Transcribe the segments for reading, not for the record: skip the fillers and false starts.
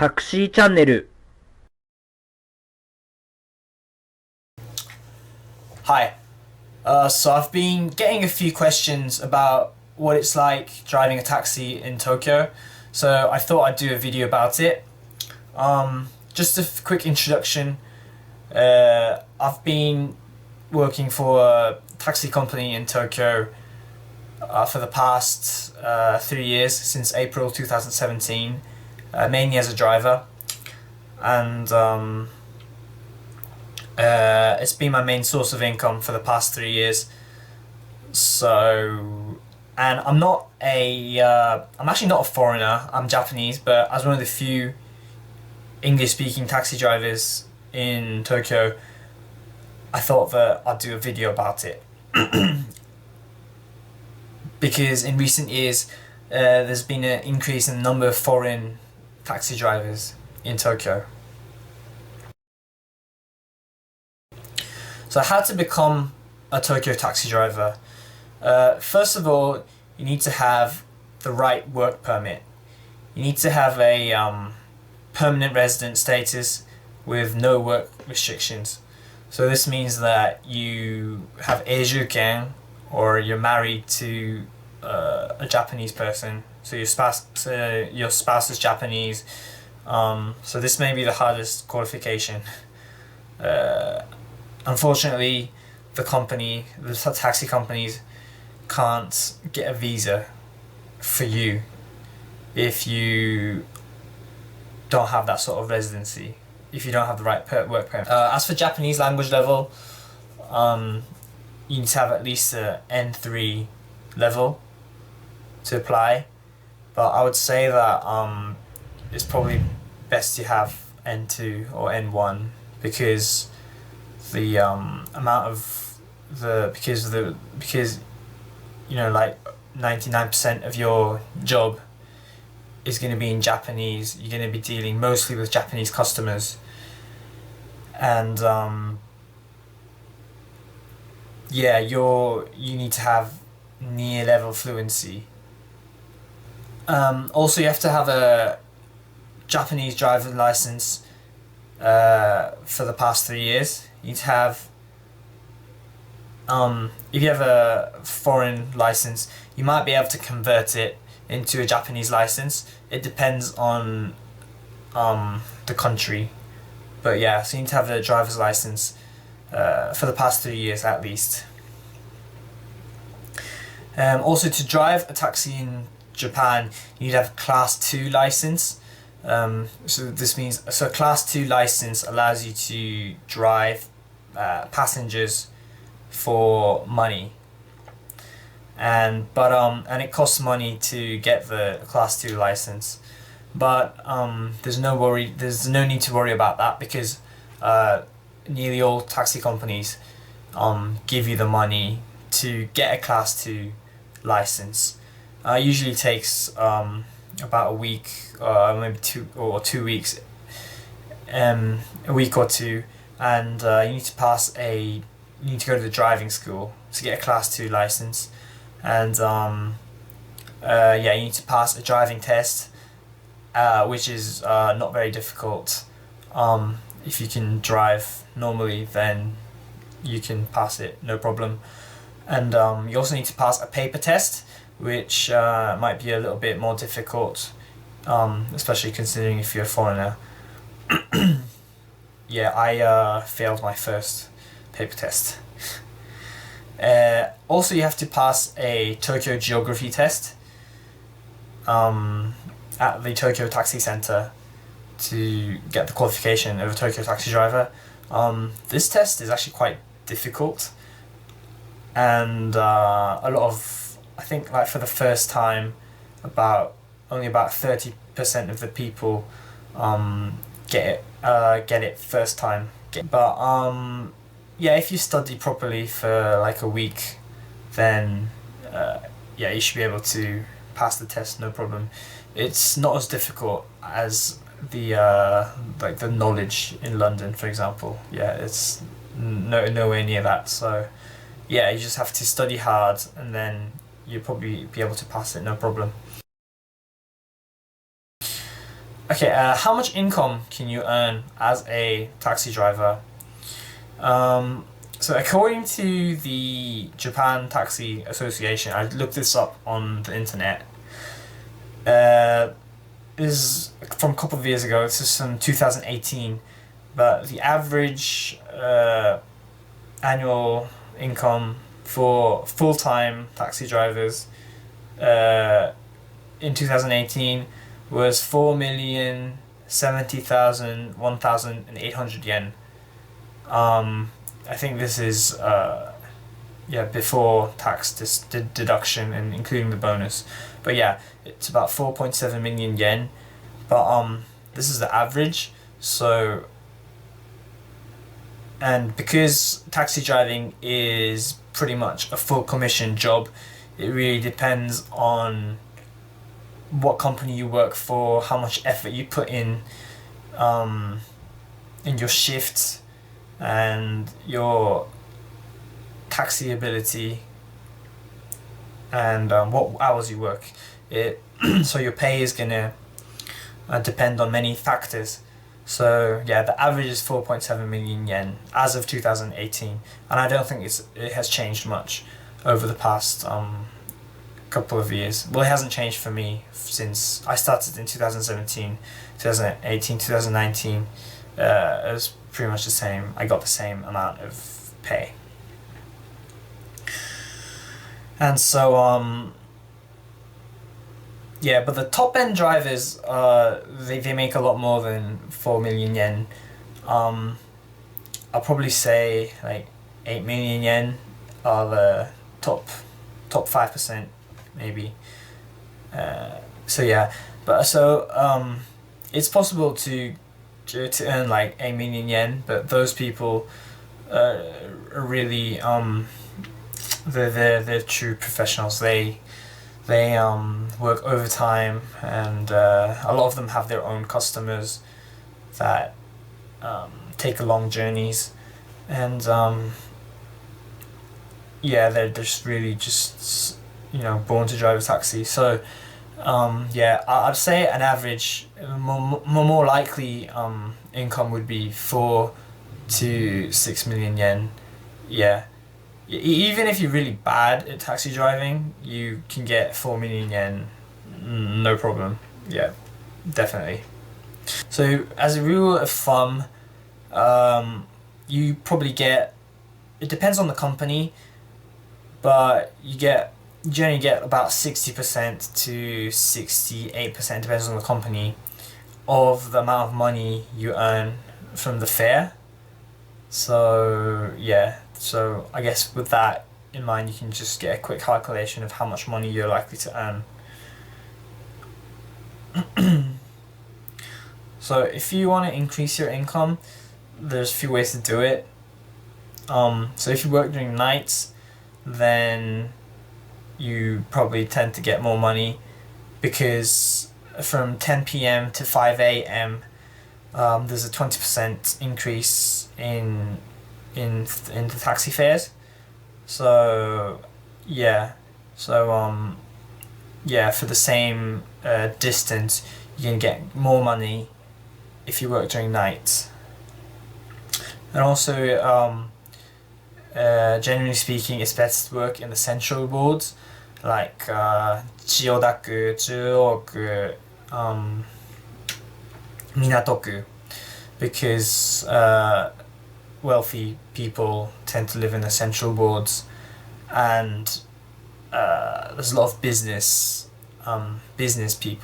タクシーチャンネル。 Hi. So I've been getting a few questions about what it's like driving a taxi in Tokyo. So I thought I'd do a video about it. Just a quick introduction. I've been working for a taxi company in Tokyo for the past 3 years, since April 2017, mainly as a driver. And it's been my main source of income for the past 3 years. So, and I'm actually not a foreigner. I'm Japanese, but as one of the few English-speaking taxi drivers in Tokyo, I thought that I'd do a video about it. Because in recent years, there's been an increase in the number of foreign taxi drivers in Tokyo. So how to become a Tokyo taxi driver? First of all, you need to have the right work permit. You need to have a permanent resident status with no work restrictions. So this means that you have eijuken, or you're married to a Japanese person. So your spouse is Japanese. So this may be the hardest qualification. Unfortunately, the taxi companies can't get a visa for you if you don't have that sort of residency, if you don't have the right work permit. As for Japanese language level, you need to have at least a N3 level to apply, but I would say that it's probably best to have N2 or N1, because the amount of because you know, like 99% of your job is going to be in Japanese. You're going to be dealing mostly with Japanese customers, and yeah, you need to have near level fluency. Also, you have to have a Japanese driving license for the past 3 years. You need to have, if you have a foreign license, you might be able to convert it into a Japanese license. It depends on the country, but yeah, so you need to have a driver's license for the past 3 years at least. Also, to drive a taxi in Japan, you need to have a Class 2 license. So this means, so a Class 2 license allows you to drive passengers for money, and it costs money to get the Class 2 license, but there's no need to worry about that, because nearly all taxi companies give you the money to get a Class 2 license. Usually takes about a week, maybe 2 weeks, a week or two, and you need to go to the driving school to get a Class 2 license, and yeah, you need to pass a driving test, which is not very difficult. If you can drive normally, then you can pass it, no problem. And you also need to pass a paper test, which might be a little bit more difficult, especially considering if you're a foreigner. Yeah, I failed my first paper test. Also, you have to pass a Tokyo geography test at the Tokyo Taxi Center to get the qualification of a Tokyo taxi driver. This test is actually quite difficult, and a lot of, I think, like for the first time, only about 30% of the people get it first time. But yeah, if you study properly for like a week, then yeah, you should be able to pass the test, no problem. It's not as difficult as the like the knowledge in London, for example. Yeah, it's nowhere near that. So yeah, you just have to study hard, and then you'll probably be able to pass it, no problem. Okay, how much income can you earn as a taxi driver? So according to the Japan Taxi Association, I looked this up on the internet. Is from a couple of years ago. This is from 2018, but the average annual income for full-time taxi drivers in 2018 was 4,070,000 1,800 yen. I think this is before tax deduction and including the bonus. But yeah, it's about 4.7 million yen. But this is the average. So, and because taxi driving is pretty much a full commission job, it really depends on what company you work for, how much effort you put in your shifts and your taxi ability, and what hours you work. So your pay is gonna depend on many factors. So yeah, the average is 4.7 million yen as of 2018, and I don't think it has changed much over the past couple of years. Well, it hasn't changed for me since I started in 2017, 2018, 2019. It was pretty much the same. I got the same amount of pay. And so yeah, but the top end drivers, they make a lot more than 4 million yen. I'll probably say like 8 million yen are the top 5%, maybe. So yeah, but so it's possible to earn like 8 million yen, but those people are really they're true professionals. They work overtime, and a lot of them have their own customers that take long journeys, and yeah, they're just really just born to drive a taxi. So yeah, I'd say an average, more likely income would be 4 to 6 million yen. Yeah. Even if you're really bad at taxi driving, you can get 4 million yen, no problem. Yeah, definitely. So as a rule of thumb, you probably get, it depends on the company, but you generally get about 60% to 68%, depends on the company, of the amount of money you earn from the fare. So yeah, so I guess with that in mind, you can just get a quick calculation of how much money you're likely to earn. So if you want to increase your income, there's a few ways to do it. So if you work during nights, then you probably tend to get more money, because from 10 p.m. to 5 a.m. There's a 20% increase in the taxi fares. So yeah, so yeah, for the same distance, you can get more money if you work during nights. And also, generally speaking, it's better to work in the central wards, like Chiyoda-ku, Juro-ku, Minato-ku, because wealthy people tend to live in the central wards, and there's a lot of business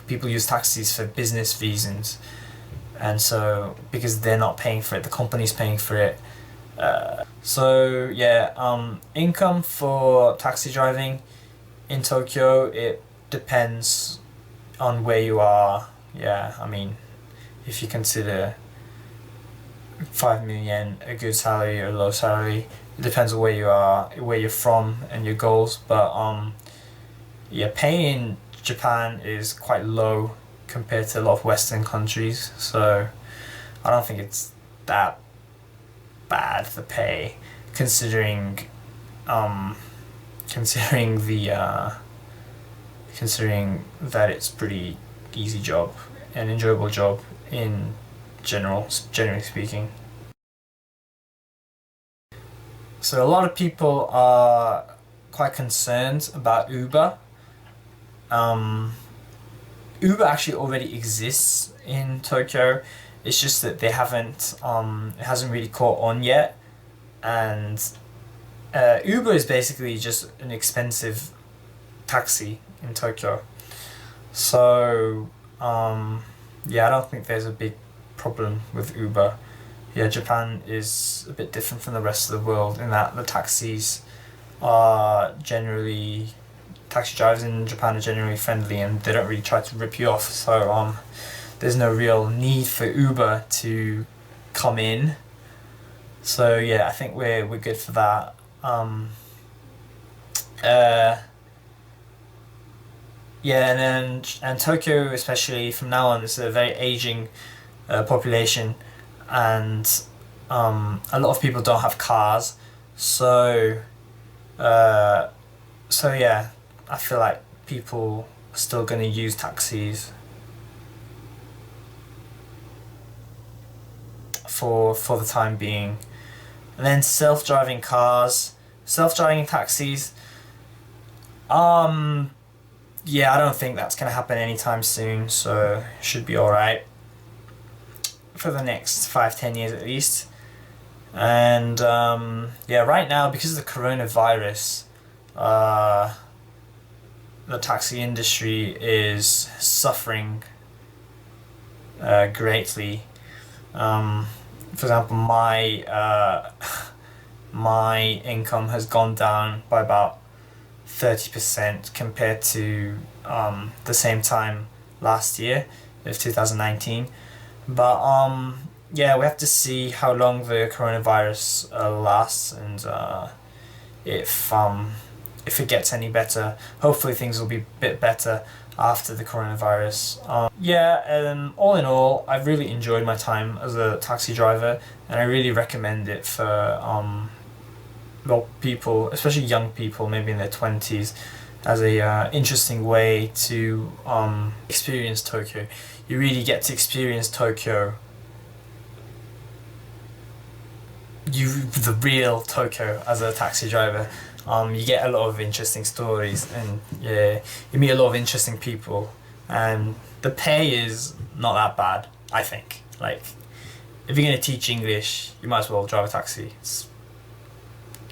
people use taxis for business reasons, and so because they're not paying for it, the company's paying for it. So yeah, income for taxi driving in Tokyo, it depends on where you are. Yeah, I mean, if you consider 5 million a good salary or low salary, it depends on where you are, where you're from, and your goals. But yeah, pay in Japan is quite low compared to a lot of Western countries, so I don't think it's that bad, the pay, considering considering that it's pretty easy job an enjoyable job in generally speaking. So a lot of people are quite concerned about Uber. Uber actually already exists in Tokyo. It's just that they haven't, it hasn't really caught on yet. And Uber is basically just an expensive taxi in Tokyo. So yeah, I don't think there's a big problem with Uber. Yeah, Japan is a bit different from the rest of the world in that the taxi drivers in Japan are generally friendly and they don't really try to rip you off. So there's no real need for Uber to come in. So yeah, I think we're good for that. Yeah, and Tokyo especially from now on is a very aging population, and a lot of people don't have cars, so yeah, I feel like people are still going to use taxis for the time being. And then self-driving cars, self-driving taxis, yeah, I don't think that's going to happen anytime soon, so it should be alright for the next 5-10 years at least. And yeah, right now, because of the coronavirus, the taxi industry is suffering greatly. For example, my income has gone down by about 30% compared to the same time last year of 2019. But yeah, we have to see how long the coronavirus lasts, and if it gets any better. Hopefully things will be a bit better after the coronavirus. Yeah, all in all, I've really enjoyed my time as a taxi driver, and I really recommend it for well, people, especially young people, maybe in their 20s, as a interesting way to experience Tokyo. You really get to experience Tokyo, the real Tokyo, as a taxi driver. You get a lot of interesting stories, and yeah, you meet a lot of interesting people, and the pay is not that bad, I think. Like, if you're going to teach English, you might as well drive a taxi.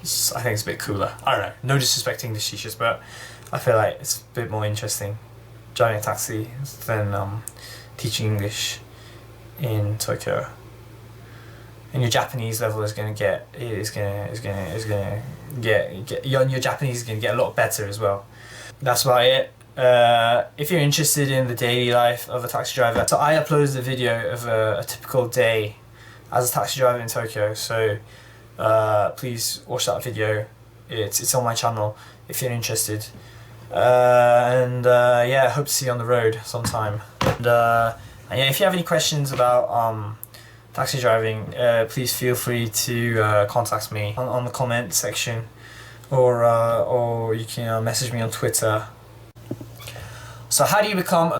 I think it's a bit cooler. I don't know, no disrespect to English teachers, but I feel like it's a bit more interesting driving a taxi than teaching English in Tokyo. And your Japanese level is gonna get your Japanese is gonna get a lot better as well. That's about it. If you're interested in the daily life of a taxi driver, so I uploaded a video of a typical day as a taxi driver in Tokyo. So please watch that video. It's on my channel if you're interested. And yeah, I hope to see you on the road sometime. And yeah, if you have any questions about taxi driving, please feel free to contact me on the comment section, or you can message me on Twitter. So how do you become